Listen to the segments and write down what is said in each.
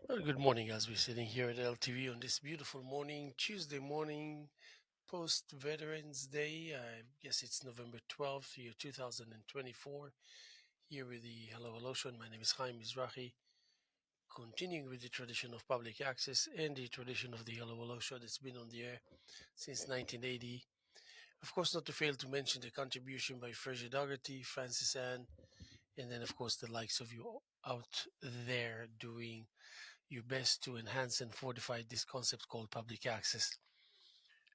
Well, good morning, as we're sitting here at LTV on this beautiful morning, Tuesday morning, post Veterans Day. I guess it's November 12th, year 2024. Here with the Hello Hello Show. My name is Haim Mizrahi, continuing with the tradition of public access and the tradition of the Hello Hello Show that's been on the air since 1980. Of course, not to fail to mention the contribution by Fraser Dougherty, Francis Ann, and then, of course, the likes of you out there doing your best to enhance and fortify this concept called public access.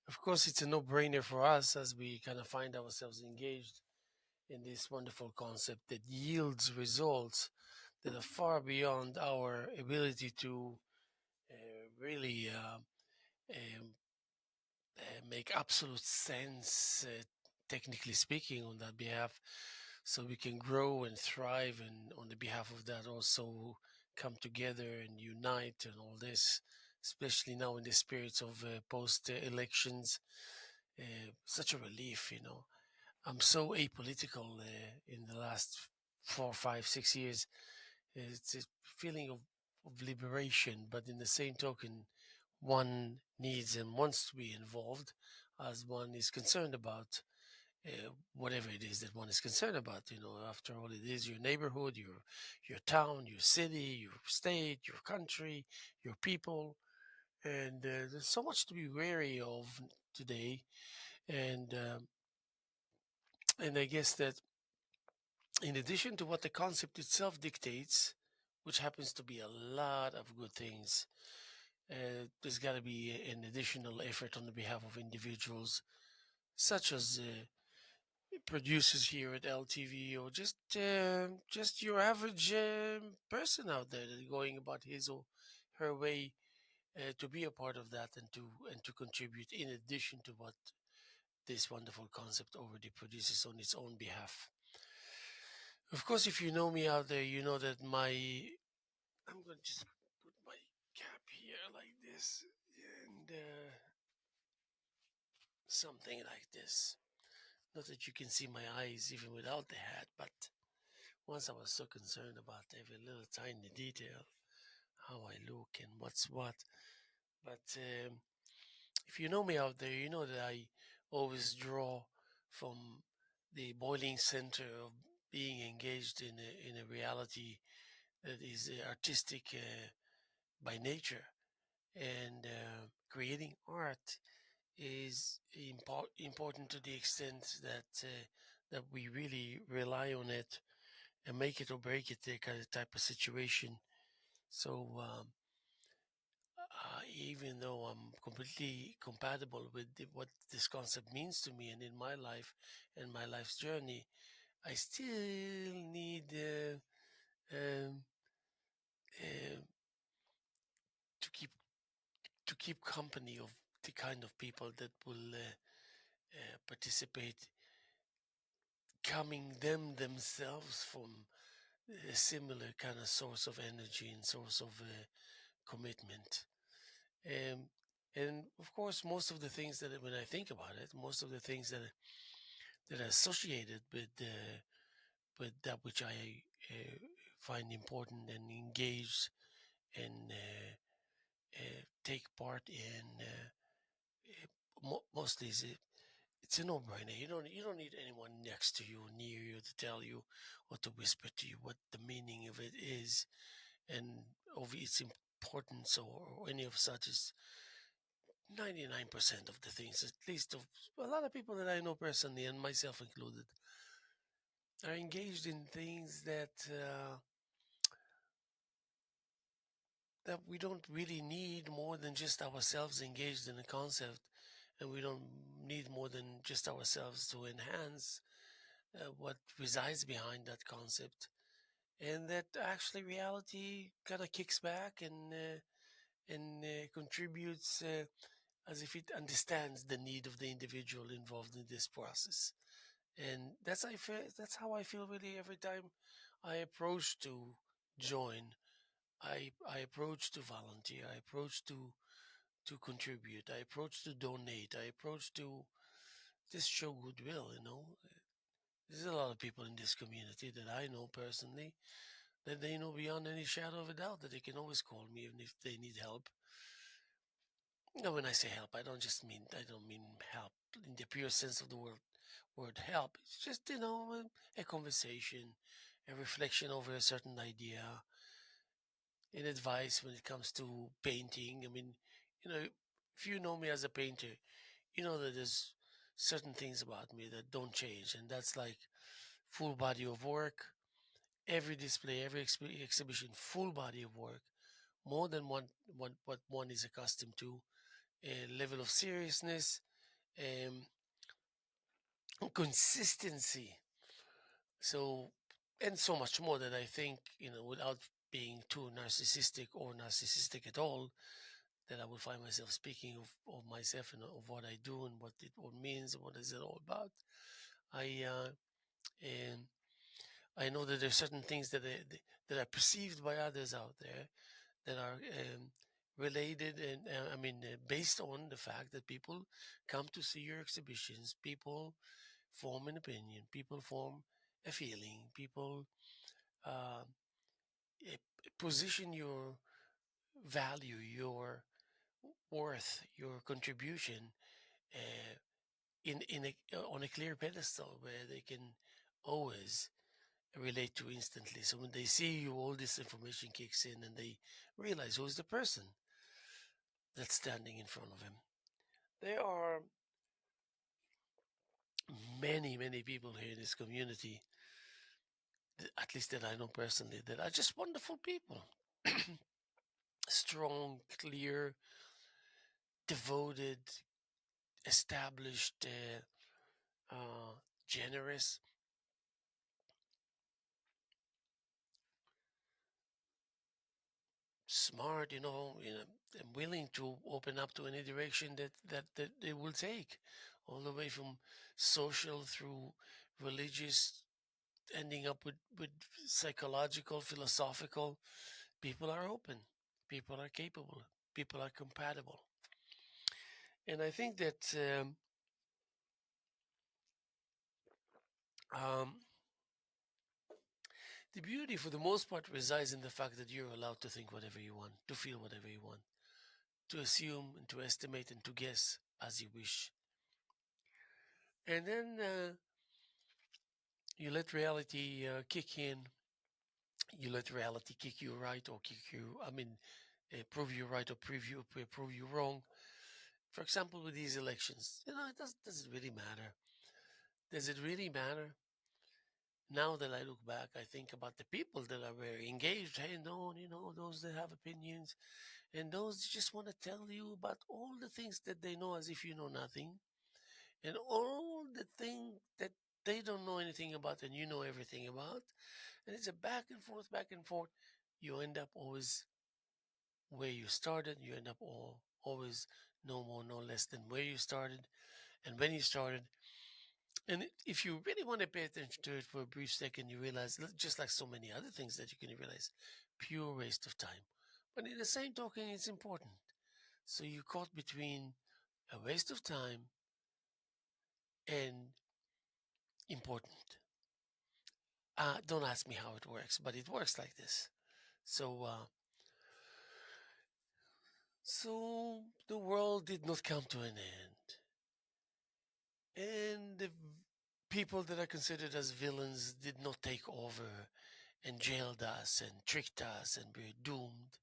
Of course, it's a no brainer for us as we kind of find ourselves engaged in this wonderful concept that yields results that are far beyond our ability to really um, make absolute sense, technically speaking, on that behalf, so we can grow and thrive, and on the behalf of that, also come together and unite and all this, especially now in the spirits of post elections. Such a relief, you know. I'm so apolitical in the last 4, 5, 6 years. It's a feeling of liberation, but in the same token, one needs and wants to be involved as one is concerned about whatever it is that one is concerned about. You know, after all, it is your neighborhood, your town, your city, your state, your country, your people, and there's so much to be wary of today. And um, and I guess that in addition to what the concept itself dictates, which happens to be a lot of good things, there's got to be an additional effort on the behalf of individuals, such as producers here at LTV, or just your average person out there that going about his or her way to be a part of that and to contribute in addition to what this wonderful concept already produces on its own behalf. Of course, if you know me out there, you know that my I'm going to just put my cap here like this and something like this. Not that you can see my eyes even without the hat, but once I was so concerned about every little tiny detail, how I look and what's what. But if you know me out there, you know that I always draw from the boiling center of being engaged in a reality that is artistic by nature, and creating art is important to the extent that we really rely on it and make it or break it, the kind of type of situation. So even though I'm completely compatible with what this concept means to me and in my life and my life's journey, I still need um, uh, to keep company of the kind of people that will participate, coming themselves from a similar kind of source of energy and source of commitment. Um, and of course, most of the things that when I think about it, most of the things that are associated with that which I find important and engaged and take part in, mostly is it's a no-brainer. You don't need anyone next to you, near you, to tell you or to whisper to you what the meaning of it is and of its importance, or any of such. Is 99% of the things, at least of a lot of people that I know personally, and myself included, are engaged in things that we don't really need more than just ourselves engaged in a concept, and we don't need more than just ourselves to enhance what resides behind that concept, and that actually reality kind of kicks back and contributes as if it understands the need of the individual involved in this process. And that's how I feel really every time I approach to join. I approach to volunteer. I approach to contribute. I approach to donate. I approach to just show goodwill. There's a lot of people in this community that I know personally that they know beyond any shadow of a doubt that they can always call me even if they need help. Now, when I say help, I don't mean help in the pure sense of the word help. It's just, a conversation, a reflection over a certain idea, an advice when it comes to painting. I mean, you know, if you know me as a painter, you know that there's certain things about me that don't change, and that's like full body of work, every display, every exhibition, full body of work, more than what one is accustomed to, a level of seriousness, um, consistency. So, and so much more that I think, without being too narcissistic or narcissistic at all, that I will find myself speaking of myself and of what I do and what it all means and what is it all about. I and I know that there are certain things that are perceived by others out there that are related and based on the fact that people come to see your exhibitions, people form an opinion, people form a feeling, people uh, eh, position your value, your worth, your contribution uh, on a clear pedestal where they can always relate to instantly. So when they see you, all this information kicks in, and they realize who's the person that's standing in front of him. There are many people here in this community, at least that I know personally, that are just wonderful people. Strong, clear, devoted, established, generous, smart, and willing to open up to any direction that it will take, all the way from social through religious, ending up with psychological, philosophical. People are open, people are capable, people are compatible. And I think that um, the beauty, for the most part, resides in the fact that you're allowed to think whatever you want, to feel whatever you want, to assume and to estimate and to guess as you wish. And then you let reality kick in. You let reality kick you right or kick you, prove you right or prove you wrong. For example, with these elections, does it really matter? Does it really matter? Now that I look back, I think about the people that are very engaged, hey, no, those that have opinions, and those that just want to tell you about all the things that they know as if you know nothing, and all the things that they don't know anything about and you know everything about. And it's a back and forth, back and forth. You end up always where you started. You end up always no more, no less than where you started and when you started. And if you really want to pay attention to it for a brief second, you realize, just like so many other things that you can realize, pure waste of time. But in the same token, it's important. So you're caught between a waste of time and important. Don't ask me how it works, but it works like this. So the world did not come to an end, and the people that are considered as villains did not take over and jailed us and tricked us and we're doomed.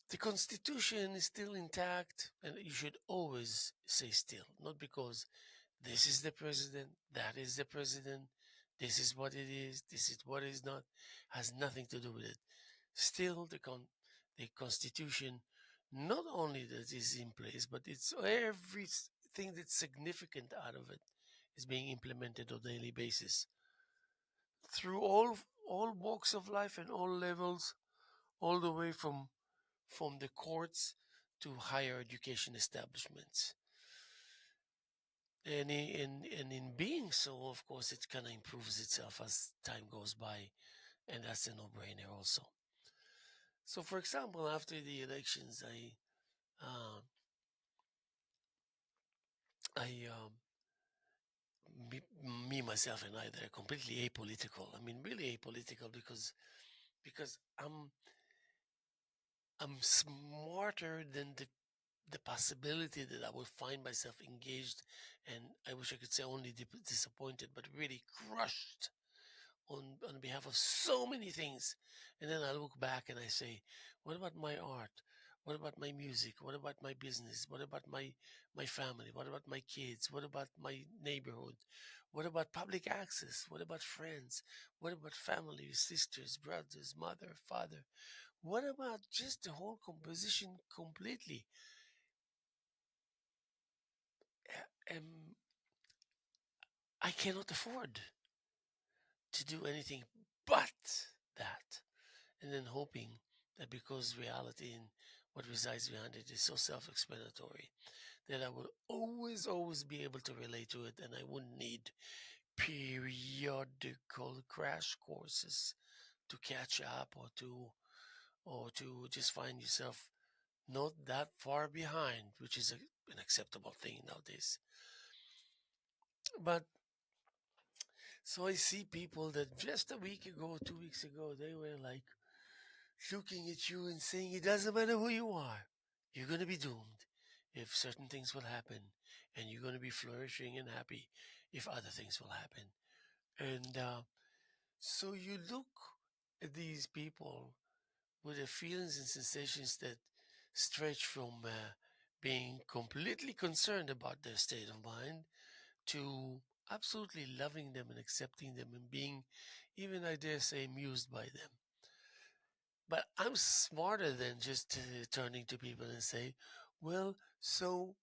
The Constitution is still intact, and you should always say still, not because this is the president, that is the president, this is what it is, this is what it is not, has nothing to do with it. Still, the Constitution, not only that is in place, but it's everything that's significant out of it is being implemented on a daily basis through all walks of life and all levels, all the way from the courts to higher education establishments. And in being so, of course, it kind of improves itself as time goes by, and that's a no-brainer also. So, for example, after the elections, uh, I me, me myself and I, they're completely apolitical. I mean, really apolitical because I'm smarter than the possibility that I will find myself engaged, and I wish I could say only disappointed, but really crushed on behalf of so many things. And then I look back and I say, what about my art? What about my music? What about my business? What about my family? What about my kids? What about my neighborhood? What about public access? What about friends? What about family, sisters, brothers, mother, father? What about just the whole composition completely? And I cannot afford to do anything but that. And then hoping that because reality and what resides behind it is so self explanatory, that I will always be able to relate to it and I wouldn't need periodical crash courses to catch up or to just find yourself not that far behind, which is an acceptable thing nowadays. But so I see people that just a week ago, 2 weeks ago, they were like looking at you and saying, it doesn't matter who you are, you're going to be doomed if certain things will happen, and you're going to be flourishing and happy if other things will happen. And so you look at these people with the feelings and sensations that stretch from being completely concerned about their state of mind to absolutely loving them and accepting them and being, even I dare say, amused by them. But I'm smarter than just turning to people and say, well, so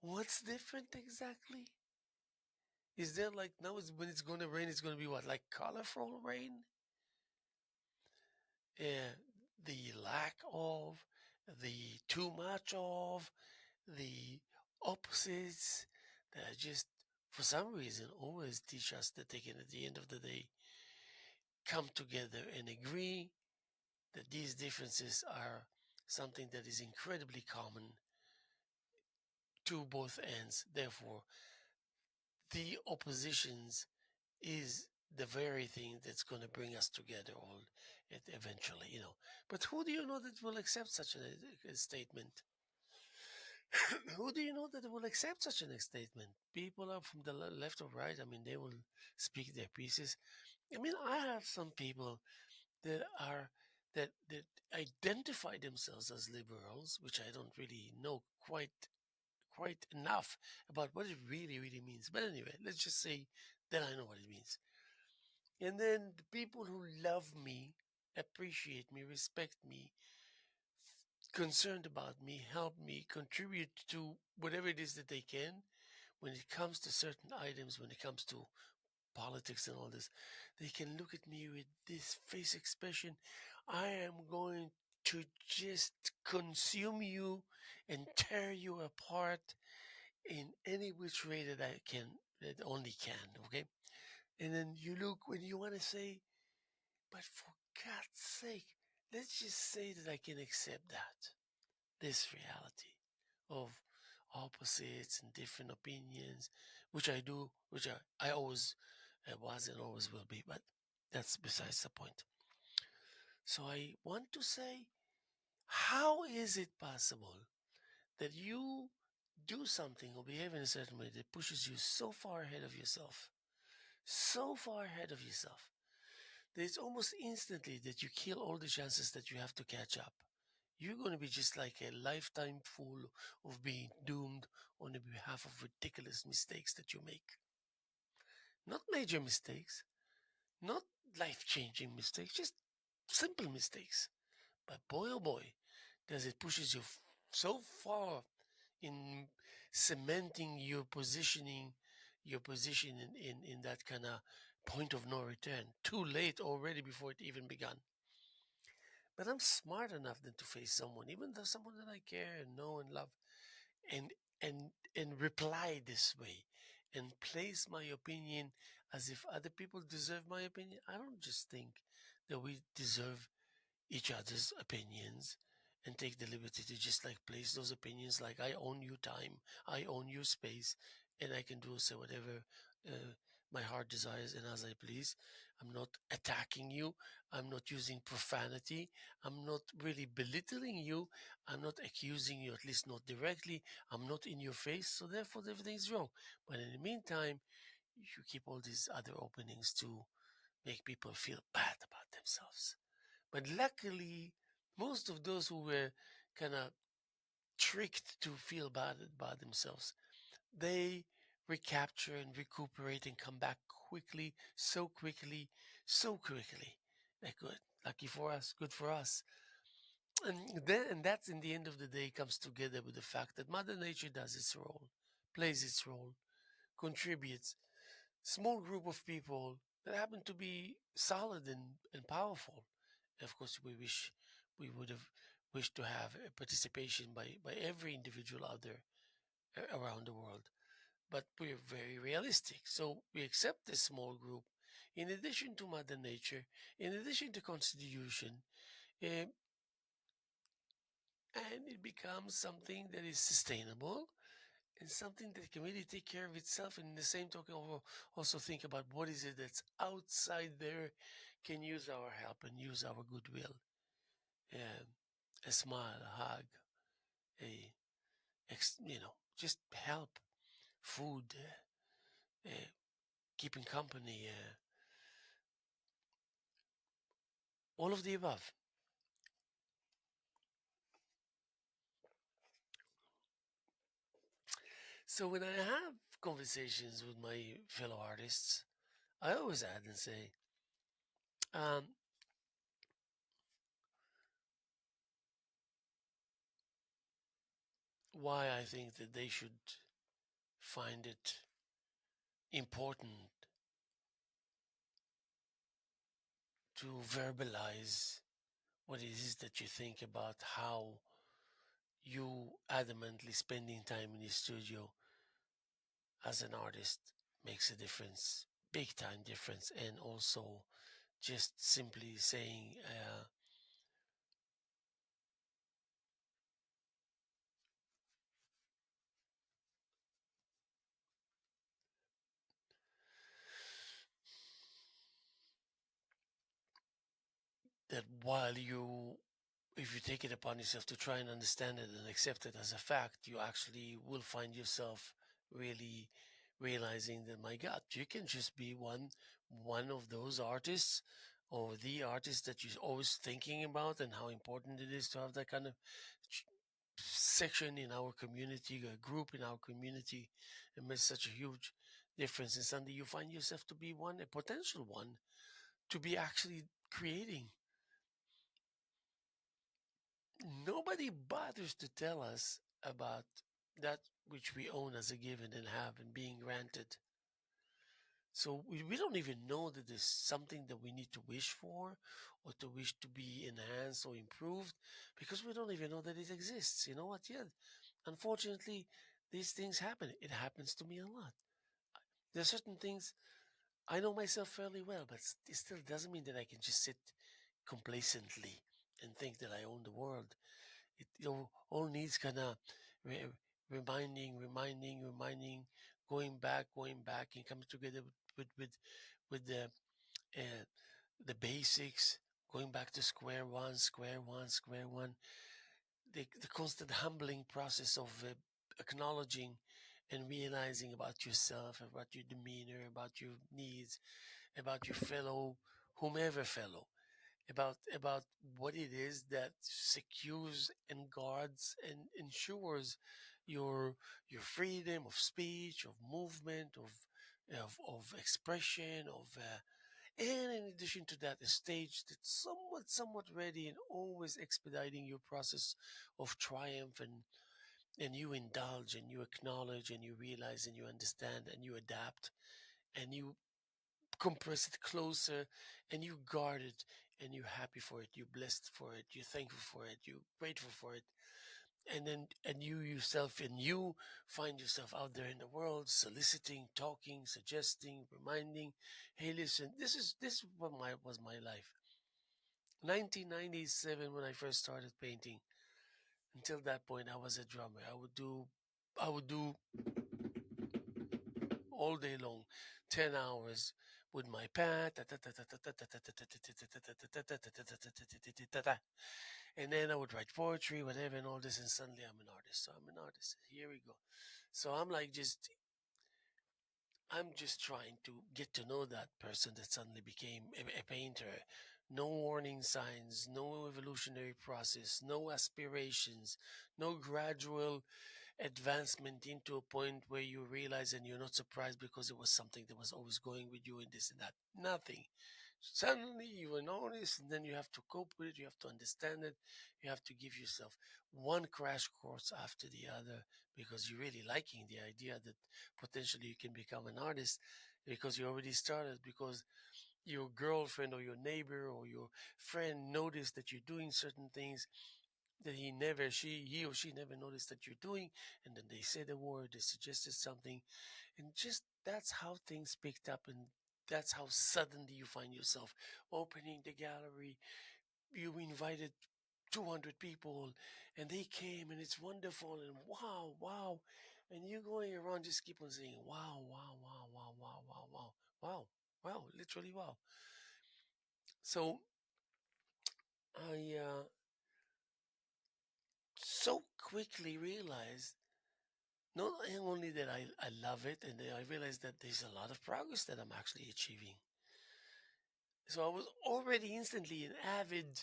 what's different exactly? Is there like now when it's going to rain, it's going to be what, like colorful rain? Uh, the lack of, the too much of, the opposites that just, for some reason, always teach us that they can, at the end of the day, come together and agree that these differences are something that is incredibly common to both ends. Therefore, the oppositions is the very thing that's going to bring us together all eventually. But who do you know that will accept such a statement? Who do you know that will accept such a statement? People are from the left or right. I mean, they will speak their pieces. I mean, I have some people that are that identify themselves as liberals, which I don't really know quite enough about what it really means. But anyway, let's just say that I know what it means. And then the people who love me, appreciate me, respect me, concerned about me, help me, contribute to whatever it is that they can when it comes to certain items, when it comes to politics and all this, they can look at me with this face expression. I am going to just consume you and tear you apart in any which way that I can, that only can, okay? And then you look when you want to say, but for God's sake, let's just say that I can accept that, this reality of opposites and different opinions, which I do, which I always was and always will be, but that's besides the point. So I want to say, how is it possible that you do something or behave in a certain way that pushes you so far ahead of yourself, so far ahead of yourself, that it's almost instantly that you kill all the chances that you have to catch up? You're going to be just like a lifetime full of being doomed on the behalf of ridiculous mistakes that you make. Not major mistakes, not life changing mistakes, just simple mistakes. But boy, oh boy, does it pushes you so far in cementing your position in that kind of point of no return. Too late already before it even begun. But I'm smart enough then to face someone, even though someone that I care and know and love, and and reply this way and place my opinion as if other people deserve my opinion. I don't just think that we deserve each other's opinions and take the liberty to just like place those opinions like I own you time, I own you space, and I can do say whatever uh, my heart desires and as I please. I'm not attacking you. I'm not using profanity. I'm not really belittling you. I'm not accusing you, at least not directly. I'm not in your face, so therefore everything's wrong. But in the meantime, you keep all these other openings to make people feel bad about themselves. But luckily, most of those who were kind of tricked to feel bad about themselves, they recapture and recuperate and come back quickly, so quickly, so quickly. They're good. Lucky for us, good for us. And that's in the end of the day comes together with the fact that Mother Nature does its role, plays its role, contributes. Small group of people that happen to be solid and powerful. And of course, we would have wished to have a participation by every individual out there around the world. But we're very realistic. So we accept this small group in addition to Mother Nature, in addition to Constitution, eh, and it becomes something that is sustainable and something that can really take care of itself. And in the same token, also think about what is it that's outside there can use our help and use our goodwill. Um, a smile, a hug, just help, food, keeping company, all of the above. So when I have conversations with my fellow artists, I always add and say, um, why I think that they should find it important to verbalize what it is that you think about how you adamantly spending time in the studio as an artist makes a difference, big time difference, and also just simply saying that while you if you take it upon yourself to try and understand it and accept it as a fact, you actually will find yourself really realizing that my God, you can just be one of those artists or the artist that you're always thinking about and how important it is to have that kind of section in our community, a group in our community. It makes such a huge difference. And suddenly you find yourself to be one, a potential one, to be actually creating. Nobody bothers to tell us about that which we own as a given and have and being granted. So we don't even know that there's something that we need to wish for or to wish to be enhanced or improved because we don't even know that it exists. You know what? Yeah, unfortunately, these things happen. It happens to me a lot. There are certain things I know myself fairly well, but it still doesn't mean that I can just sit complacently and think that I own the world. It all needs kind of re- reminding, going back, and coming together with uh, the basics, going back to square one, square one, square one. The constant humbling process of acknowledging and realizing about yourself, about your demeanor, about your needs, about your fellow, whomever fellow, about what it is that secures and guards and ensures your your freedom of speech, of movement, of expression, of and in addition to that, a stage that's somewhat ready and always expediting your process of triumph and you indulge and you acknowledge and you realize and you understand and you adapt and you compress it closer and you guard it and you're happy for it, you're blessed for it, you're thankful for it, you're grateful for it. And then and you yourself and you find yourself out there in the world soliciting, talking, suggesting, reminding, hey listen, this is what my was my life. 1997 when I first started painting. Until that point I was a drummer. I would do all day long, 10 hours with my pad, and then I would write poetry, whatever, and all this, and suddenly I'm an artist. So I'm an artist. Here we go. So I'm just trying to get to know that person that suddenly became a painter. No warning signs, no evolutionary process, no aspirations, no gradual advancement into a point where you realize and you're not surprised because it was something that was always going with you and this and that. Nothing. Suddenly you will notice, and then you have to cope with it, you have to understand it, you have to give yourself one crash course after the other because you're really liking the idea that potentially you can become an artist because you already started, because your girlfriend or your neighbor or your friend noticed that you're doing certain things that he or she never noticed that you're doing, and then they said a word, they suggested something, and just that's how things picked up, and that's how suddenly you find yourself opening the gallery. You invited 200 people and they came and it's wonderful and wow, wow. And you're going around just keep on saying wow, wow, wow, wow, wow, wow, wow, wow, wow, literally wow. So I so quickly realized not only that I love it, and then I realized that there's a lot of progress that I'm actually achieving. So I was already instantly an avid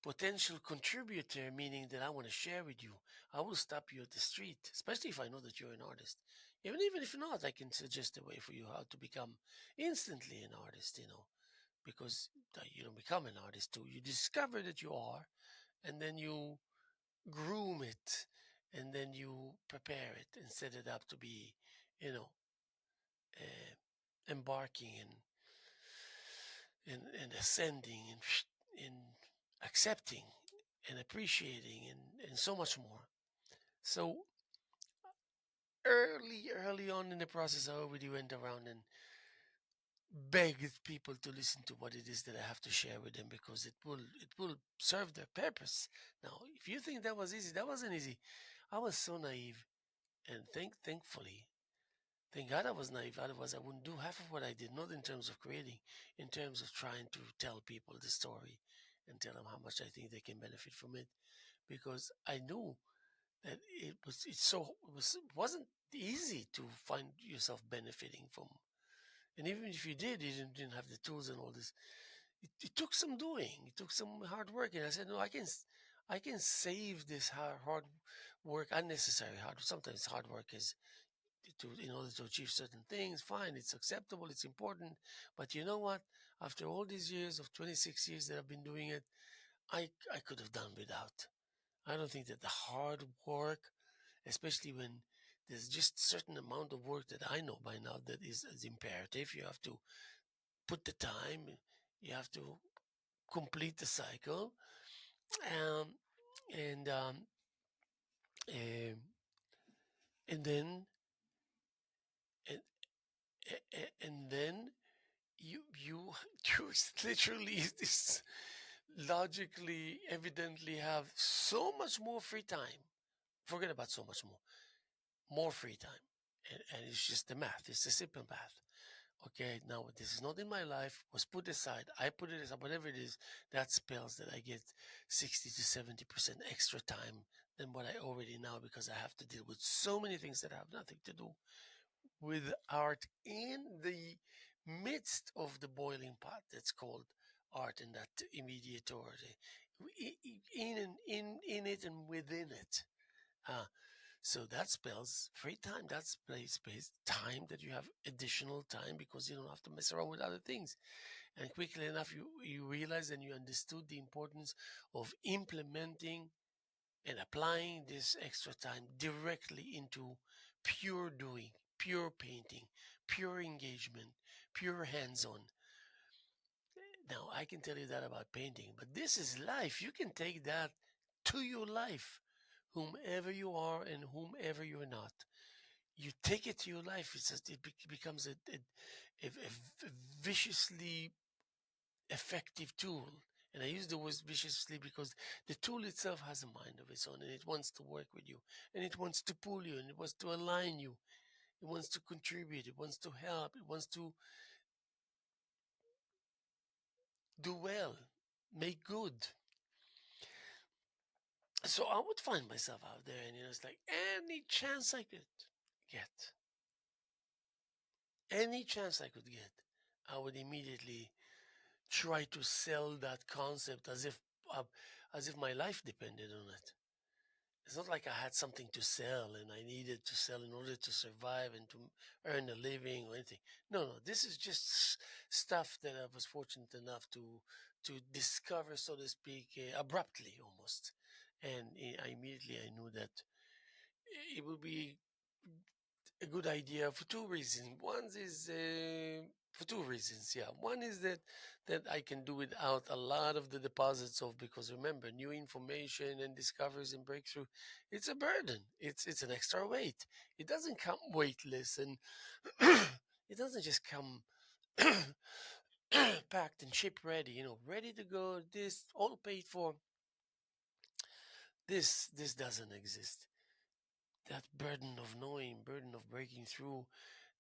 potential contributor, meaning that I want to share with you. I will stop you at the street, especially if I know that you're an artist. Even if not, I can suggest a way for you how to become instantly an artist, because you don't become an artist too. You discover that you are, and then you groom it, and then you prepare it and set it up to be, you know, uh, embarking and ascending and accepting and appreciating and so much more. So early on in the process, I already went around and begged people to listen to what it is that I have to share with them because it will serve their purpose. Now, if you think that was easy, that wasn't easy. I was so naive, and thankfully, thank God I was naive. Otherwise, I wouldn't do half of what I did. Not in terms of creating, in terms of trying to tell people the story and tell them how much I think they can benefit from it, because I knew that it wasn't easy to find yourself benefiting from. And even if you did, you didn't have the tools and all this. It took some doing. It took some hard work. And I said, no, I can save this hard work, unnecessary hard. Sometimes hard work is in order to achieve certain things. Fine, it's acceptable, it's important. But you know what? After all these years of 26 years that I've been doing it, I could have done without. I don't think that the hard work, especially when there's just certain amount of work that I know by now that is imperative. You have to put the time, you have to complete the cycle, um, and um, um, and then and, and then you you literally this logically evidently have so much more free time. Forget about so much more free time, and it's just the math. It's the simple math. Okay, now this is not in my life, was put aside. I put it aside, whatever it is, that spells that I get 60 to 70% extra time than what I already know because I have to deal with so many things that have nothing to do with art in the midst of the boiling pot that's called art and that immediate art. In it and within it. Uh, so that spells free time. That's space time that you have additional time because you don't have to mess around with other things. And quickly enough, you realize and you understood the importance of implementing and applying this extra time directly into pure doing, pure painting, pure engagement, pure hands-on. Now I can tell you that about painting, but this is life. You can take that to your life, whomever you are and whomever you're not. You take it to your life. It's just, becomes a viciously effective tool. And I use the word viciously because the tool itself has a mind of its own and it wants to work with you and it wants to pull you and it wants to align you. It wants to contribute. It wants to help. It wants to do well, make good. So I would find myself out there, and it's like any chance I could get, any chance I could get, I would immediately try to sell that concept uh, as if my life depended on it. It's not like I had something to sell and I needed to sell in order to survive and to earn a living or anything. No, no, this is just stuff that I was fortunate enough to discover, so to speak, abruptly almost. And I immediately I knew that it would be a good idea for two reasons. One is for two reasons. Yeah, one is that I can do without a lot of the deposits of, because remember, new information and discoveries and breakthrough, it's a burden. It's an extra weight. It doesn't come weightless, and it doesn't just come packed and ship ready. Ready to go. This all paid for. This doesn't exist. That burden of knowing, burden of breaking through,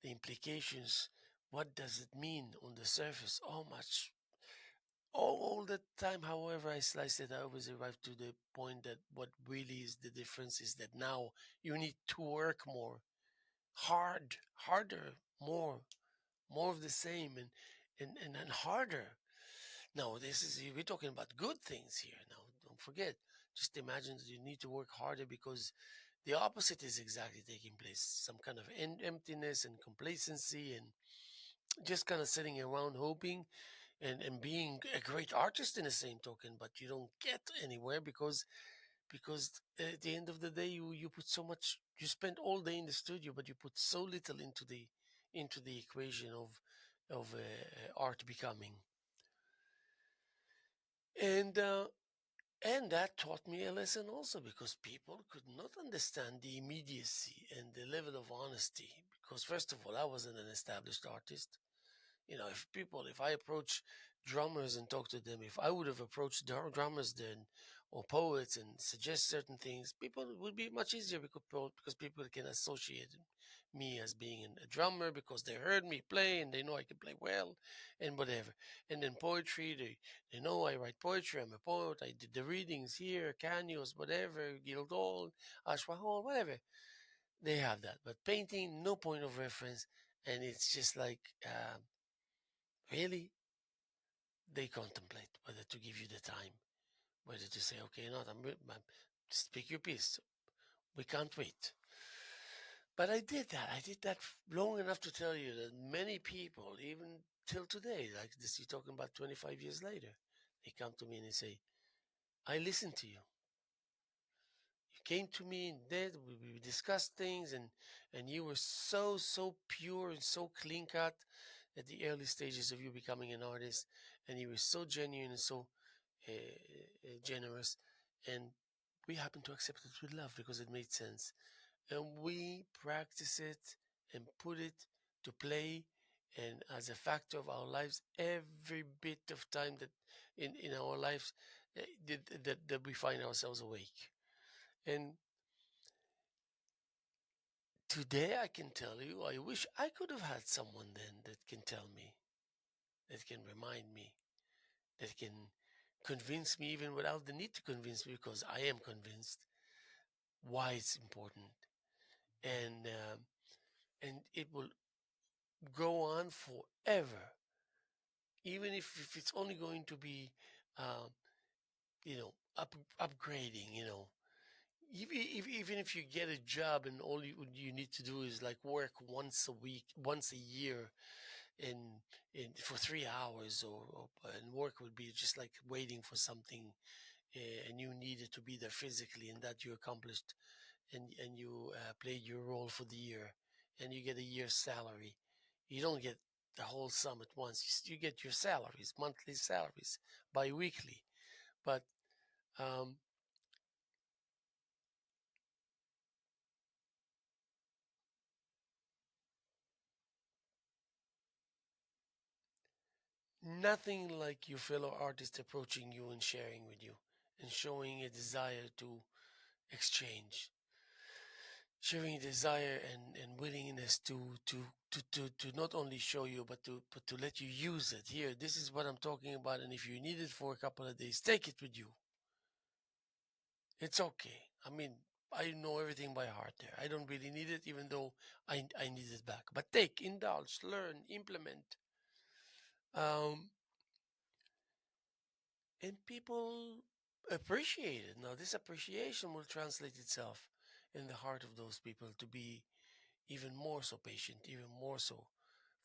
the implications. What does it mean on the surface? How much? All the time, however I slice it, I always arrive to the point that what really is the difference is that now you need to work more, harder, more of the same, and harder. Now, this is we're talking about good things here. Now, don't forget. Just imagine that you need to work harder because the opposite is exactly taking place. Some kind of emptiness and complacency and just kind of sitting around hoping and being a great artist in the same token, but you don't get anywhere because at the end of the day you put so much, you spend all day in the studio, but you put so little into the equation of art becoming. And uh, and that taught me a lesson also, because people could not understand the immediacy and the level of honesty. Because, first of all, I wasn't an established artist. If I approach drummers and talk to them, if I would have approached drummers then, or poets, and suggest certain things, people would be much easier, because people can associate me as being a drummer because they heard me play and they know I can play well and whatever. And then poetry, they know I write poetry, I'm a poet, I did the readings here, Canyos, whatever, Guildhall, Ashwa Hall, whatever. They have that. But painting, no point of reference. And it's just like, really, they contemplate whether to give you the time, whether to say, okay, not, speak your piece. We can't wait. But I did that. I did that long enough to tell you that many people, even till today, like this, you're talking about 25 years later, they come to me and they say, I listened to you. You came to me and we discussed things, and you were so pure and so clean cut at the early stages of you becoming an artist, and you were so genuine and so generous, and we happened to accept it with love because it made sense, and we practice it and put it to play and as a factor of our lives every bit of time that in our lives that we find ourselves awake. And today I can tell you, I wish I could have had someone then that can tell me, that can remind me, that can convince me even without the need to convince me, because I am convinced why it's important. And it will go on forever, even if it's only going to be, um, upgrading. Even if you get a job and all you need to do is like work once a week, once a year, in for 3 hours, and work would be just like waiting for something, and you needed to be there physically, and that you accomplished, and you played your role for the year, and you get a year's salary. You don't get the whole sum at once. You get your salaries, monthly salaries, bi-weekly. But um, nothing like your fellow artist approaching you and sharing with you and showing a desire to exchange. sharing desire and willingness to not only show you but to let you use it. Here, this is what I'm talking about, and if you need it for a couple of days, take it with you. It's okay. I mean, I know everything by heart there. I don't really need it, even though I need it back. But take, indulge, learn, implement. Um, and people appreciate it. Now, this appreciation will translate itself in the heart of those people to be even more so patient, even more so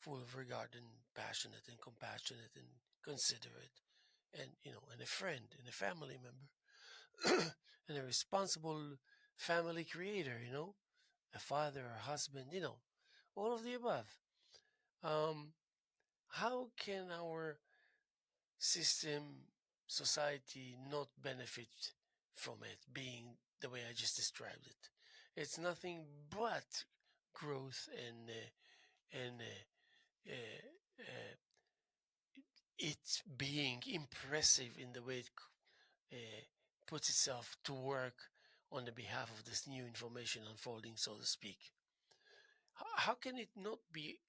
full of regard and passionate and compassionate and considerate, and and a friend and a family member, and a responsible family creator. A father, a husband. All of the above. Um, how can our system, society not benefit from it being the way I just described it? It's nothing but growth and it's being impressive in the way it puts itself to work on the behalf of this new information unfolding, so to speak. How can it not be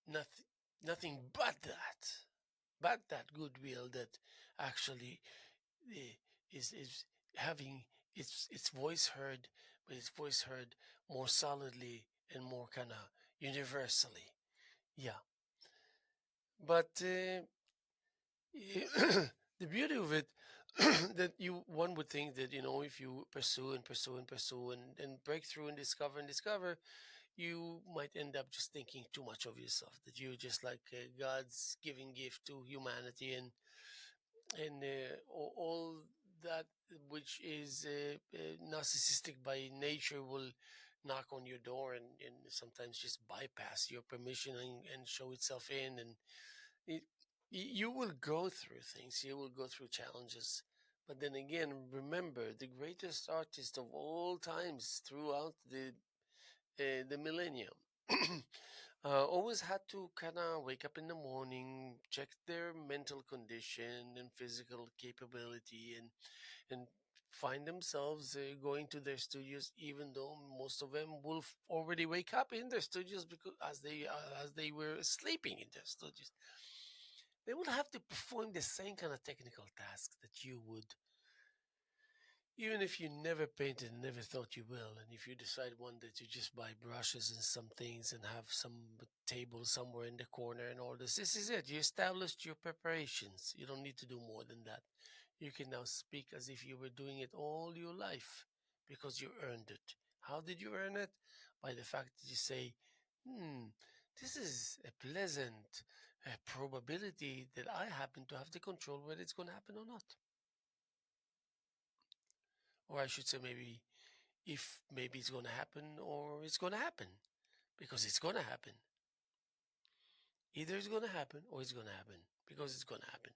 nothing, nothing but that goodwill that actually uh, is having its voice heard, but its voice heard more solidly and more kind of universally. Yeah, but the beauty of it that you one would think that if you pursue and pursue and pursue and break through and discover, you might end up just thinking too much of yourself, that you're just like God's giving gift to humanity, and all that which is narcissistic by nature will knock on your door and sometimes just bypass your permission and show itself in, and it, you will go through things, you will go through challenges. But then again, remember, the greatest artist of all times throughout the millennium always had to kind of wake up in the morning, check their mental condition and physical capability, and find themselves going to their studios, even though most of them will already wake up in their studios because as they were sleeping in their studios. They will have to perform the same kind of technical tasks that you would, even if you never painted and never thought you will. And if you decide one day to just buy brushes and some things and have some table somewhere in the corner and all this is it. You established your preparations. You don't need to do more than that. You can now speak as if you were doing it all your life because you earned it. How did you earn it? By the fact that you say, this is a pleasant probability that I happen to have the control whether it's going to happen or not. Or I should say, maybe if maybe it's going to happen or it's going to happen, because it's going to happen. Either it's going to happen or it's going to happen because it's going to happen.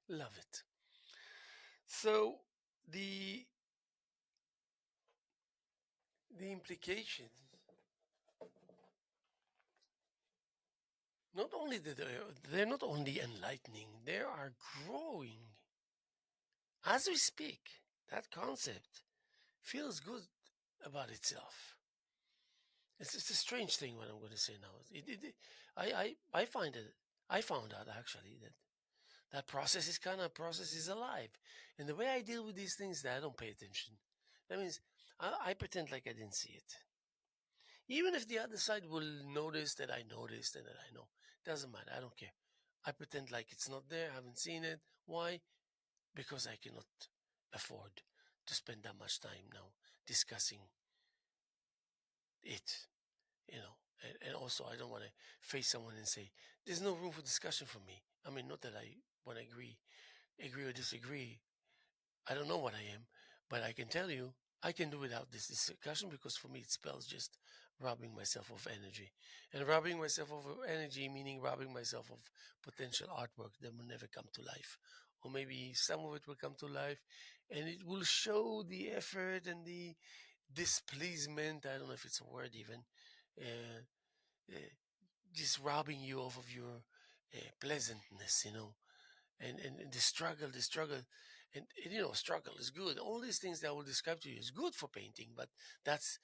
Love it. So the the implications, not only that they're not only enlightening, they are growing as we speak. That concept feels good about itself. It's a strange thing what I'm going to say now. I find it. I found out actually that that process is alive, and the way I deal with these things, that I don't pay attention. That means I pretend like I didn't see it, even if the other side will notice that I noticed and that I know. Doesn't matter. I don't care. I pretend like it's not there. I haven't seen it. Why? Because I cannot afford to spend that much time now discussing it. And also I don't want to face someone and say there's no room for discussion for me. I mean, not that I want to agree or disagree. I don't know what I am, but I can tell you I can do without this discussion, because for me it spells just robbing myself of energy. And robbing myself of energy meaning robbing myself of potential artwork that will never come to life. Or maybe some of it will come to life and it will show the effort and the displeasement. I don't know if it's a word even. Uh, uh, just robbing you off of your pleasantness, and the struggle. And struggle is good. All these things that I will describe to you is good for painting, but that's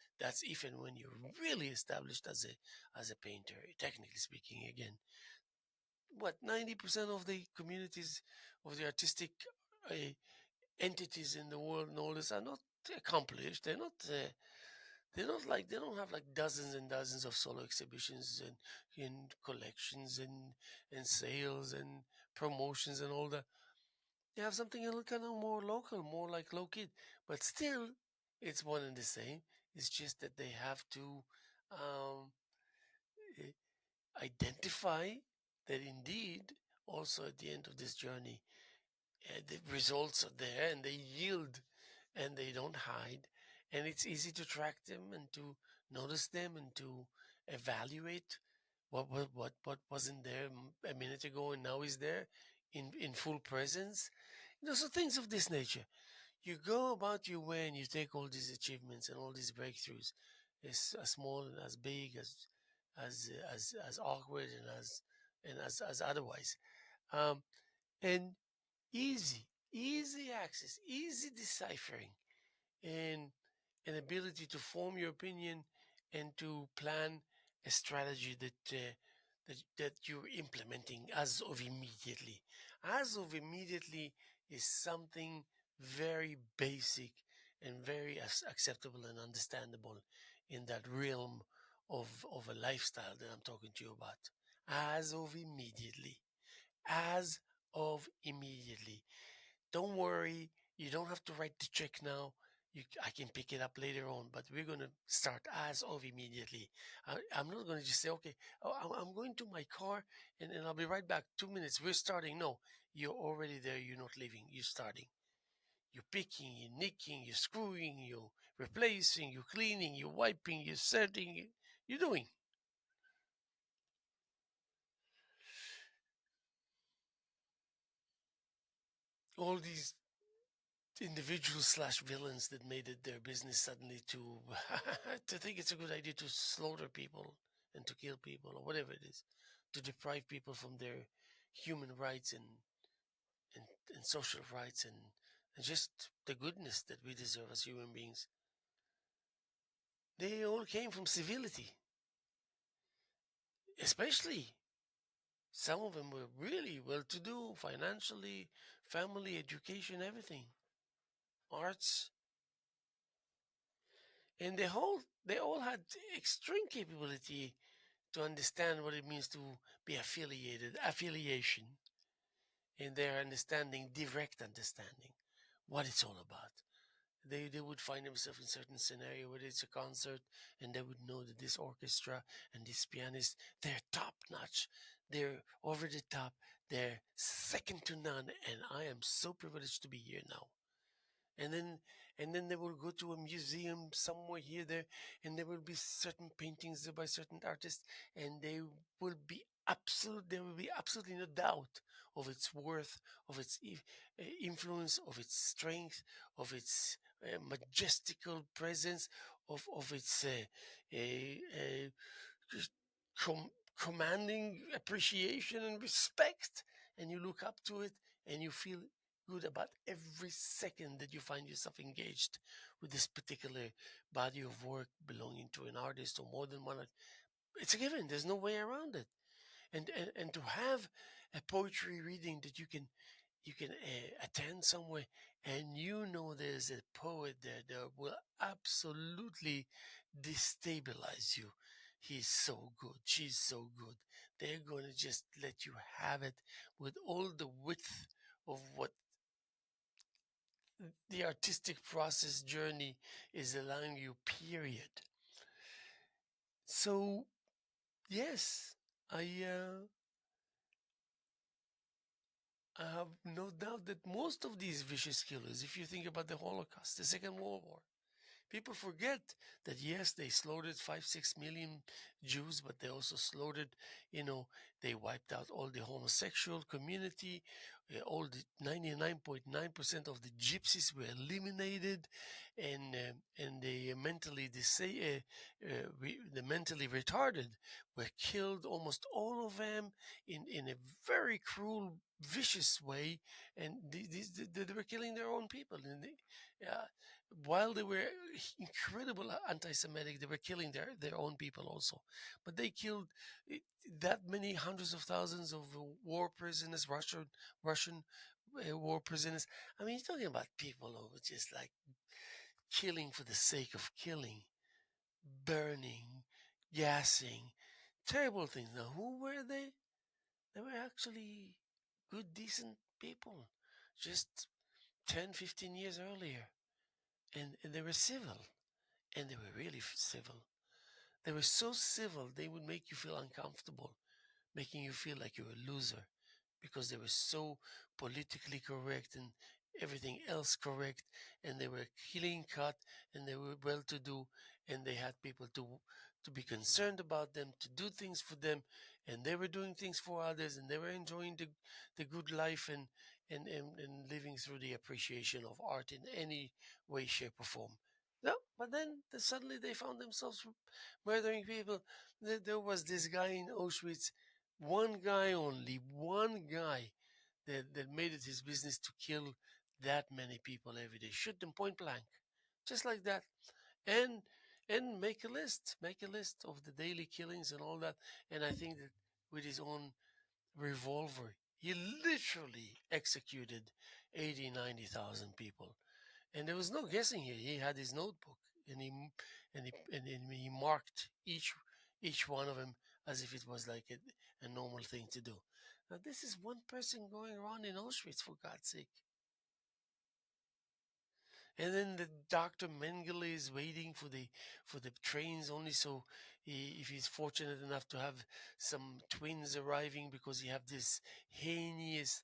even when you're really established as a painter, technically speaking. Again, what 90% of the communities of the artistic uh, entities in the world and all this are not accomplished. They don't have like dozens and dozens of solo exhibitions and collections and sales and promotions and all that. They have something a little kind of more local, more like low kid, but still, it's one and the same. It's just that they have to um, eh, identify that indeed, also at the end of this journey, the results are there and they yield and they don't hide, and it's easy to track them and to notice them and to evaluate what wasn't there a minute ago and now is there in full presence. So things of this nature. You go about your way and you take all these achievements and all these breakthroughs, as small and as big as awkward and as otherwise, um, and easy access, easy deciphering, and an ability to form your opinion and to plan a strategy that you're implementing as of immediately. As of immediately is something very basic and very acceptable and understandable in that realm of a lifestyle that I'm talking to you about. As of immediately. As of immediately. Don't worry, you don't have to write the check now. I can pick it up later on, but we're going to start as of immediately. I'm not going to just say, okay, I'm going to my car and I'll be right back. 2 minutes, we're starting. No, you're already there. You're not leaving. You're starting. You're picking, you're nicking, you're screwing, you're replacing, you're cleaning, you're wiping, you're setting, you're doing all these individuals slash villains that made it their business suddenly to to think it's a good idea to slaughter people and to kill people or whatever it is, to deprive people from their human rights and, and social rights and just the goodness that we deserve as human beings. They all came from civility, especially some of them were really well to do financially, family, education, everything, arts, and they all had extreme capability to understand what it means to be affiliation, in their understanding, direct understanding, what it's all about. They would find themselves in certain scenario where it's a concert and they would know that this orchestra and this pianist, they're top notch, they're over the top, they're second to none, and I am so privileged to be here now. And then and then they will go to a museum somewhere here there, and there will be certain paintings there by certain artists, and there will be absolutely no doubt of its worth, of its influence, of its strength, of its majestical presence, of its just com- commanding appreciation and respect, and you look up to it and you feel good about every second that you find yourself engaged with this particular body of work belonging to an artist or more than one. It's a given. There's no way around it. And to have a poetry reading that you can attend somewhere and there's a poet there that will absolutely destabilize you. He's so good, she's so good, they're going to just let you have it with all the width of what the artistic process journey is allowing you, period. So yes, I have no doubt that most of these vicious killers, if you think about the Holocaust, the Second World War, people forget that yes, they slaughtered 5, 6 million Jews, but they also slaughtered, they wiped out all the homosexual community. all the 99.9% of the gypsies were eliminated, and the mentally retarded were killed, almost all of them, in a very cruel, vicious way, and they were killing their own people. Uh, while they were incredible anti-Semitic, they were killing their own people also. But they killed eh, that many hundreds of thousands of war prisoners, Russian war prisoners. I mean, you're talking about people who were just like killing for the sake of killing, burning, gassing, terrible things. Now, who were they? They were actually good, decent people, just 10, 15 years earlier. And they were civil, and they were really civil. They were so civil, they would make you feel uncomfortable, making you feel like you're a loser because they were so politically correct and everything else correct, and they were clean cut, and they were well to do, and they had people to be concerned about them, to do things for them, and they were doing things for others, and they were enjoying the good life, and living through the appreciation of art in any way, shape, or form. No, but then suddenly they found themselves murdering people. There was this guy in Auschwitz, one guy only, one guy that made it his business to kill that many people every day, shoot them point blank, just like that, and make a list of the daily killings and all that. And I think that with his own revolver, he literally executed 80, 90,000 people, and there was no guessing here. He had his notebook, and he marked each one of them as if it was like a normal thing to do. Now this is one person going around in Auschwitz, for God's sake. And then the Dr. Mengele is waiting for the trains only so if he's fortunate enough to have some twins arriving, because he have this heinous,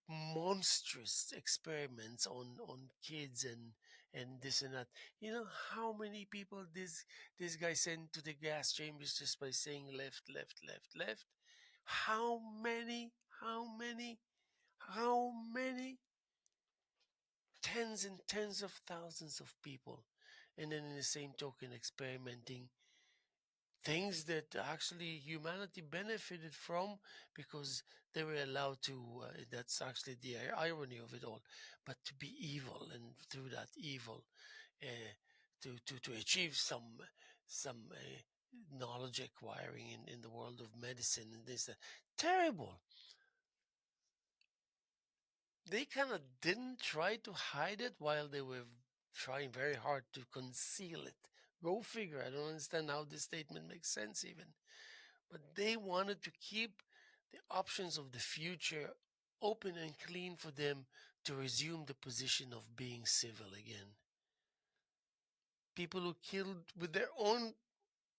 monstrous experiments on kids and this and that. You know how many people this guy sent to the gas chambers just by saying left, left, left, left? How many? How many? How many? Tens and tens of thousands of people. And then in the same token, experimenting things that actually humanity benefited from because they were allowed to. That's actually the irony of it all. But to be evil, and through that evil, uh, to achieve some knowledge acquiring in the world of medicine and this terrible. They kind of didn't try to hide it while they were trying very hard to conceal it. Go figure. I don't understand how this statement makes sense even. But they wanted to keep the options of the future open and clean for them to resume the position of being civil again. People who killed with their own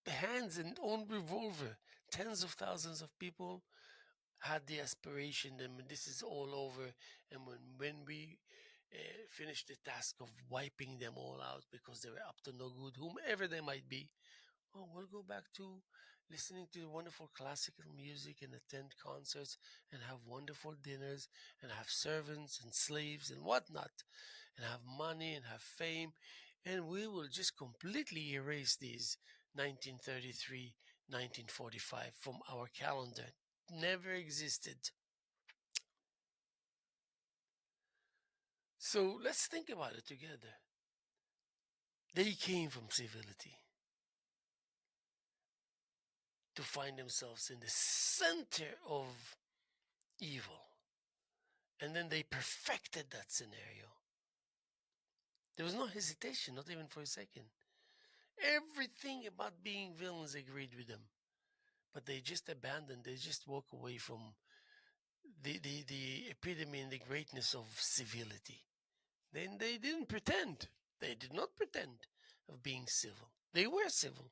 hands and own revolver, tens of thousands of people, had the aspiration that when this is all over, and when we finish the task of wiping them all out because they were up to no good, whomever they might be, oh, we'll go back to listening to wonderful classical music and attend concerts and have wonderful dinners and have servants and slaves and whatnot and have money and have fame. And we will just completely erase these 1933, 1945 from our calendar. Never existed. So let's think about it together. They came from civility to find themselves in the center of evil. And then they perfected that scenario. There was no hesitation, not even for a second. Everything about being villains agreed with them. But they just abandoned, they just walk away from the epitome and the greatness of civility. Then they didn't pretend. They did not pretend of being civil. They were civil.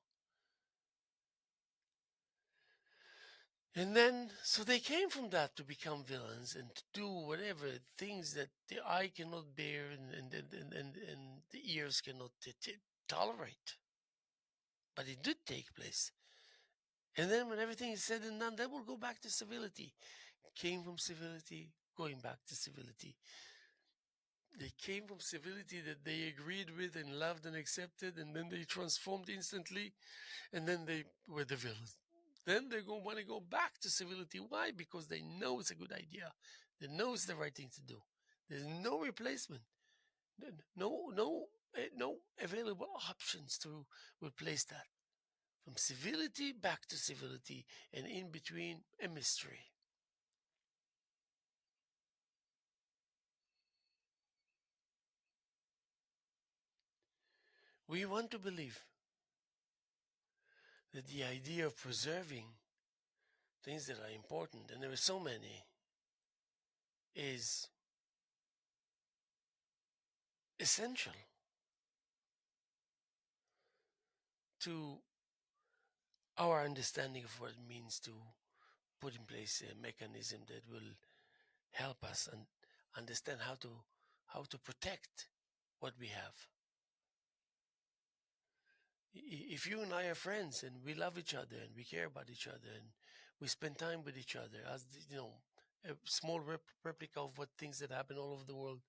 And then, so they came from that to become villains and to do whatever things that the eye cannot bear and the ears cannot tolerate. But it did take place. And then, when everything is said and done, they will go back to civility. Came from civility, going back to civility. They came from civility that they agreed with and loved and accepted, and then they transformed instantly, and then they were the villains. Then they want to go back to civility. Why? Because they know it's a good idea. They know it's the right thing to do. There's no replacement. No available options to replace that. From civility back to civility, and in between, a mystery. We want to believe that the idea of preserving things that are important, and there are so many, is essential to our understanding of what it means to put in place a mechanism that will help us and understand how to protect what we have. If you and I are friends and we love each other and we care about each other and we spend time with each other, as a small replica of what things that happen all over the world.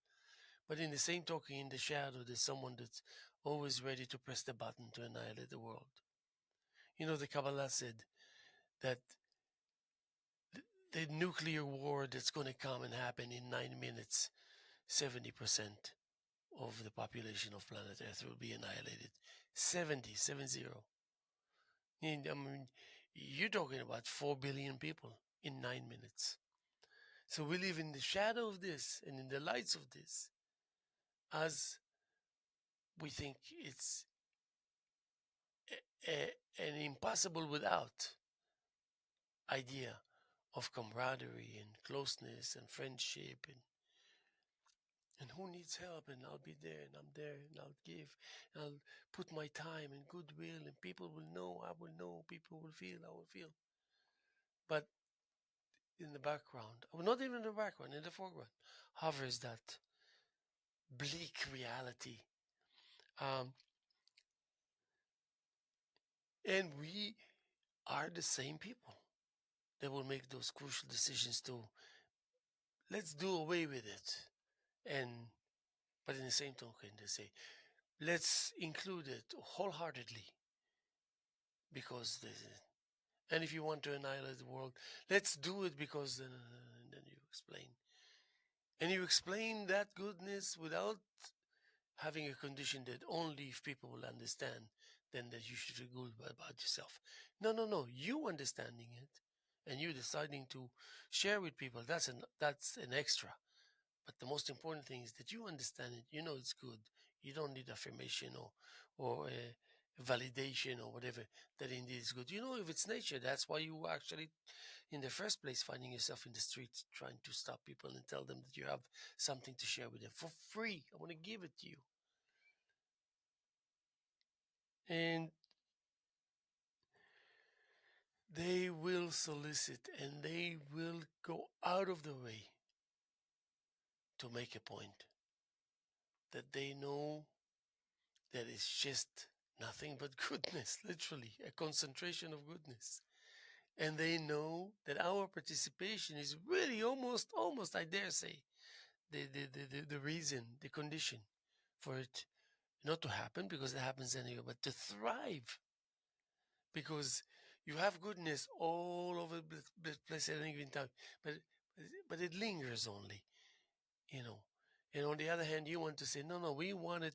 But in the same token, in the shadow, there's someone that's always ready to press the button to annihilate the world. The Kabbalah said that the nuclear war that's going to come and happen in 9 minutes, 70% of the population of planet Earth will be annihilated. 70. I mean, you're talking about 4 billion people in 9 minutes. So we live in the shadow of this and in the lights of this, as we think it's an impossible without idea of camaraderie and closeness and friendship and who needs help, and I'll be there and I'm there and I'll give and I'll put my time and goodwill, and people will know, I will know, people will feel, I will feel. But in the background, or not even in the background, in the foreground, hovers that bleak reality. Um, and we are the same people that will make those crucial decisions to let's do away with it. And but in the same token, they say let's include it wholeheartedly because this is, and if you want to annihilate the world, let's do it because and then you explain. And you explain that goodness without having a condition that only if people will understand, then that you should feel good about yourself. No. You understanding it and you deciding to share with people, that's an extra. But the most important thing is that you understand it. You know it's good. You don't need affirmation or validation or whatever that indeed is good. You know if it's nature. That's why you actually, in the first place, finding yourself in the street trying to stop people and tell them that you have something to share with them for free. I want to give it to you. And they will solicit and they will go out of the way to make a point that they know that it's just nothing but goodness, literally, a concentration of goodness. And they know that our participation is really almost, I dare say, the reason, the condition for it not to happen because it happens anyway, but to thrive because you have goodness all over the place at any given time, but but it lingers only, you know. And on the other hand, you want to say, no, we want it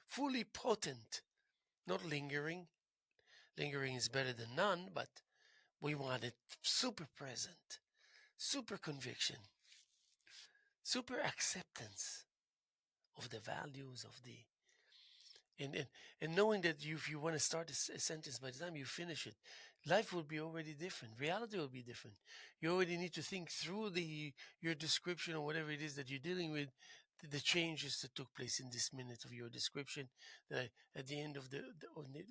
fully potent, not lingering. Lingering is better than none, but we want it super present, super conviction, super acceptance of the values of the and and knowing that if you want to start a sentence, by the time you finish it, life will be already different, reality will be different. You already need to think through the your description or whatever it is that you're dealing with, the changes that took place in this minute of your description, that at the end of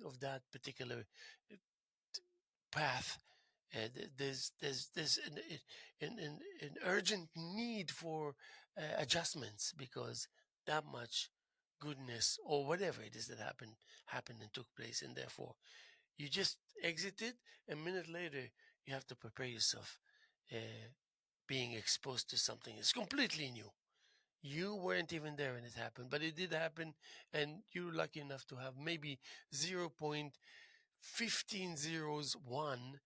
of that particular uh, path, there's an urgent need for adjustments because that much goodness or whatever it is that happened and took place, and therefore you just exited. A minute later, you have to prepare yourself being exposed to something that's completely new. You weren't even there when it happened, but it did happen, and you're lucky enough to have maybe 0.1501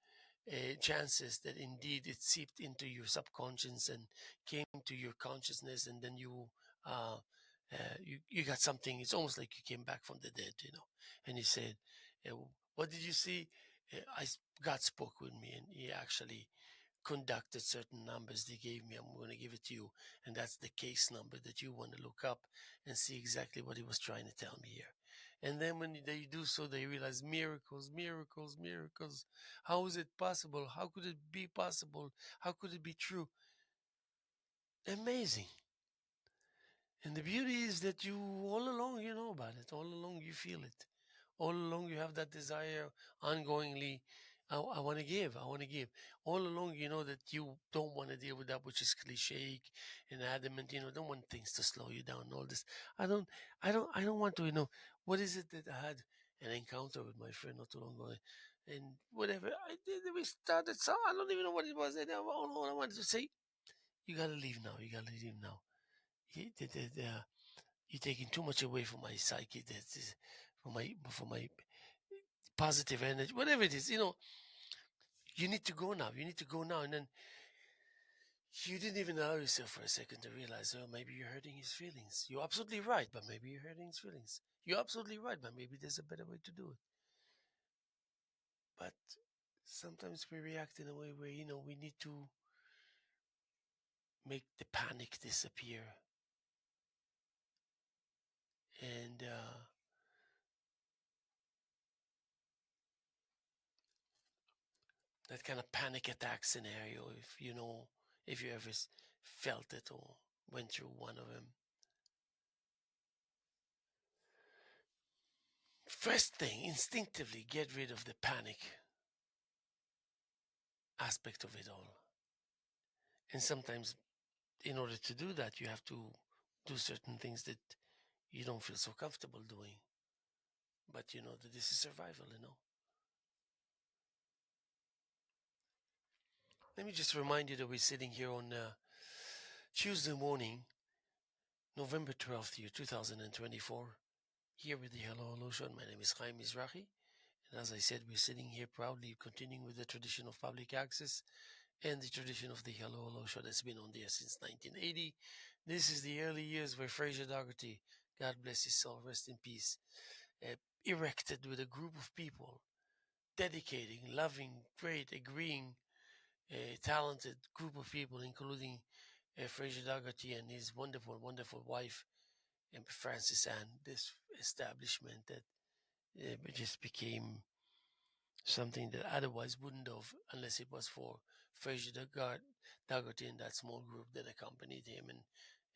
chances that indeed it seeped into your subconscious and came to your consciousness, and then uh, you got something. It's almost like you came back from the dead, and he said, uh, "What did you see?" God spoke with me, and he actually conducted certain numbers they gave me. I'm going to give it to you, and that's the case number that you want to look up and see exactly what he was trying to tell me here. And then when they do so, they realize miracles, miracles, miracles. How is it possible? How could it be possible? How could it be true? Amazing. And the beauty is that you all along you know about it. All along you feel it. All along you have that desire ongoingly. I want to give. I want to give. All along you know that you don't want to deal with that which is cliche and adamant. Don't want things to slow you down. And all this. I don't. I don't want to. What is it that I had an encounter with my friend not too long ago, and whatever I did, we started. So I don't even know what it was. And all I wanted to say, you gotta leave now. You gotta leave now. You're taking too much away from my psyche. From my positive energy, whatever it is. You need to go now. You need to go now. And then you didn't even allow yourself for a second to realize, oh, maybe you're hurting his feelings. You're absolutely right, but maybe you're hurting his feelings. You're absolutely right, but maybe there's a better way to do it. But sometimes we react in a way where, we need to make the panic disappear. And that kind of panic attack scenario, if you ever felt it or went through one of them. First thing, instinctively get rid of the panic aspect of it all. And sometimes, in order to do that, you have to do certain things that you don't feel so comfortable doing. But you know that this is survival. Let me just remind you that we're sitting here on Tuesday morning, November 12th, year 2024, here with the Hello Hello Show. My name is Haim Mizrahi. And as I said, we're sitting here proudly continuing with the tradition of public access and the tradition of the Hello Hello Show that's been on there since 1980. This is the early years where Fraser Dougherty, God bless his soul, rest in peace, erected with a group of people, dedicating, loving, great, agreeing, talented group of people, including Fraser Dougherty and his wonderful, wonderful wife, Francis Ann, this establishment that just became something that otherwise wouldn't have unless it was for Fraser Dougherty and that small group that accompanied him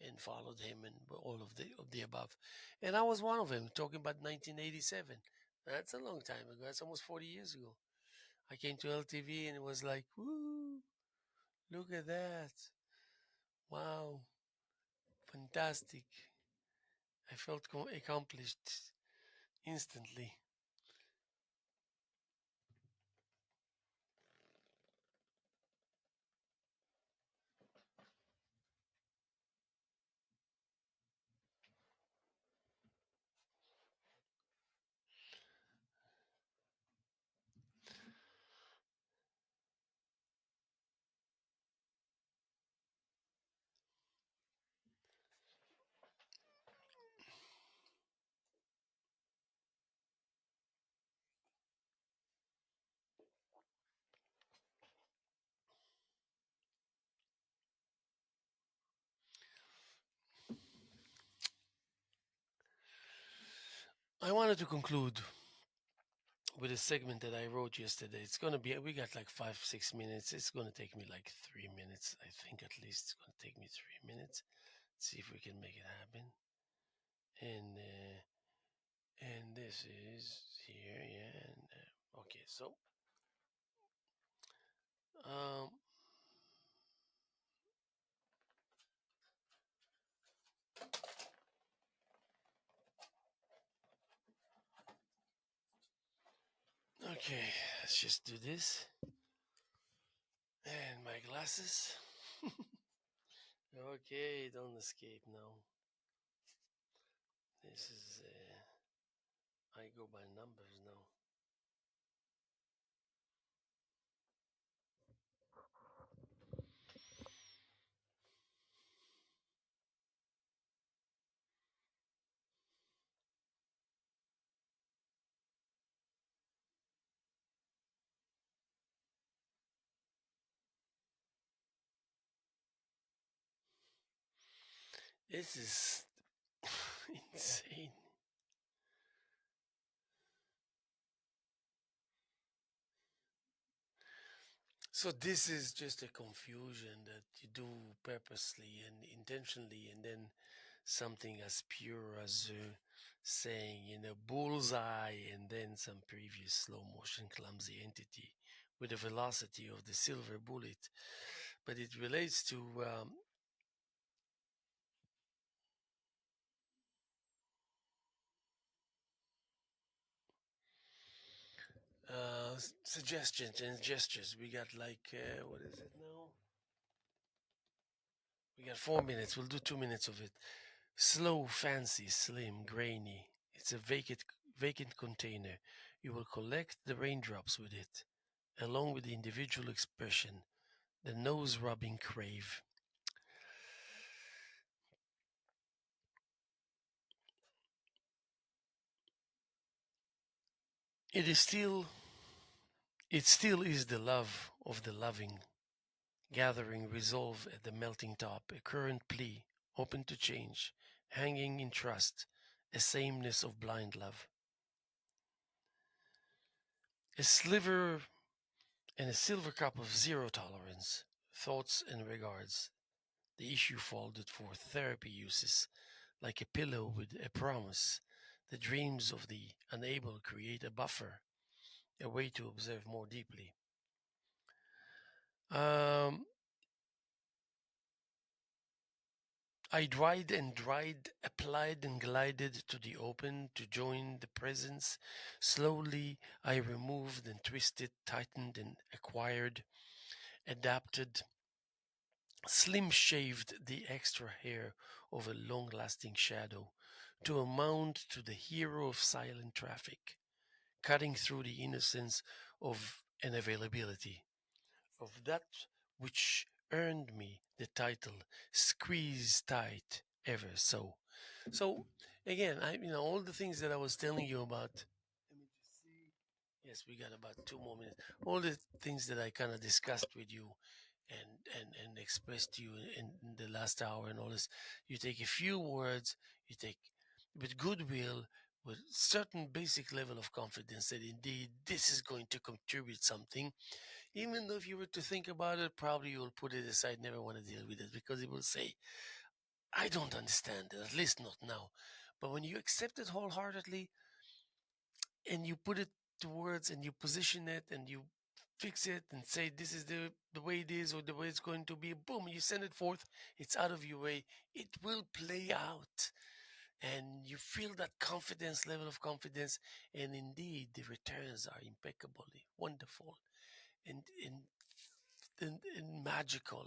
and followed him and all of the above. And I was one of them, talking about 1987. That's a long time ago. That's almost 40 years ago. I came to LTV and it was like, woo, look at that. Wow, fantastic. I felt accomplished instantly. I wanted to conclude with a segment that I wrote yesterday. It's going to be, we got like 5, 6 minutes. It's going to take me like 3 minutes. I think at least it's going to take me 3 minutes. See if we can make it happen. And this is here, yeah. And, okay, so, um, okay, let's just do this. And my glasses. Okay, don't escape now. This is, I go by numbers now. This is insane. So this is just a confusion that you do purposely and intentionally, and then something as pure as saying, bullseye, and then some previous slow motion clumsy entity with the velocity of the silver bullet. But it relates to suggestions and gestures. We got like, what is it now? We got 4 minutes. We'll do 2 minutes of it. Slow, fancy, slim, grainy. It's a vacant container. You will collect the raindrops with it, along with the individual expression, the nose rubbing crave. It is still it still is the love of the loving, gathering resolve at the melting top, a current plea, open to change, hanging in trust, a sameness of blind love. A sliver and a silver cup of zero tolerance, thoughts and regards, the issue folded for therapy uses, like a pillow with a promise. The dreams of the unable create a buffer, a way to observe more deeply. Um, I dried, applied and glided to the open to join the presence. Slowly I removed and twisted, tightened and acquired, adapted, slim shaved the extra hair of a long lasting shadow to amount to the hero of silent traffic, cutting through the innocence of an availability, of that which earned me the title Squeeze Tight Ever So. So again, all the things that I was telling you about. Let me just see. Yes, we got about 2 more minutes. All the things that I kind of discussed with you and expressed to you in the last hour and all this. You take a few words, you take with goodwill, with certain basic level of confidence that indeed this is going to contribute something. Even though if you were to think about it, probably you will put it aside, never want to deal with it because it will say, I don't understand it, at least not now. But when you accept it wholeheartedly and you put it to words and you position it and you fix it and say this is the way it is or the way it's going to be, boom, you send it forth, it's out of your way, it will play out. And you feel that confidence, level of confidence, and indeed the returns are impeccably wonderful and magical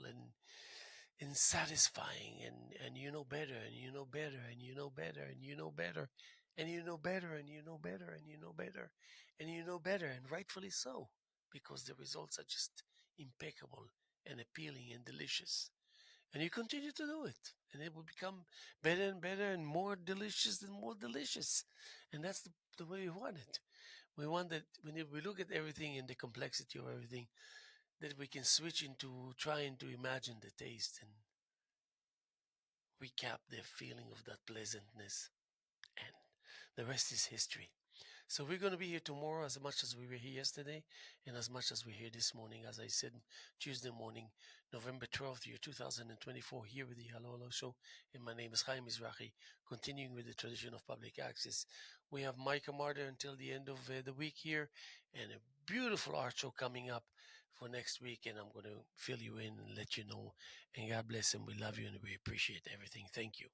and satisfying and you know better and you know better and you know better and you know better and you know better and you know better and you know better and you know better and rightfully so because the results are just impeccable and appealing and delicious and you continue to do it and it will become better and better and more delicious and more delicious and that's the way we want it. We want that when we look at everything and the complexity of everything that we can switch into trying to imagine the taste and recap the feeling of that pleasantness. And the rest is history. So we're going to be here tomorrow as much as we were here yesterday and as much as we're here this morning. As I said, Tuesday morning, November 12th, year 2024, here with the Hello Hello Show. And my name is Haim Mizrahi, continuing with the tradition of public access. We have Micah Martyr until the end of the week here and a beautiful art show coming up for next week. And I'm going to fill you in and let you know. And God bless and we love you and we appreciate everything. Thank you.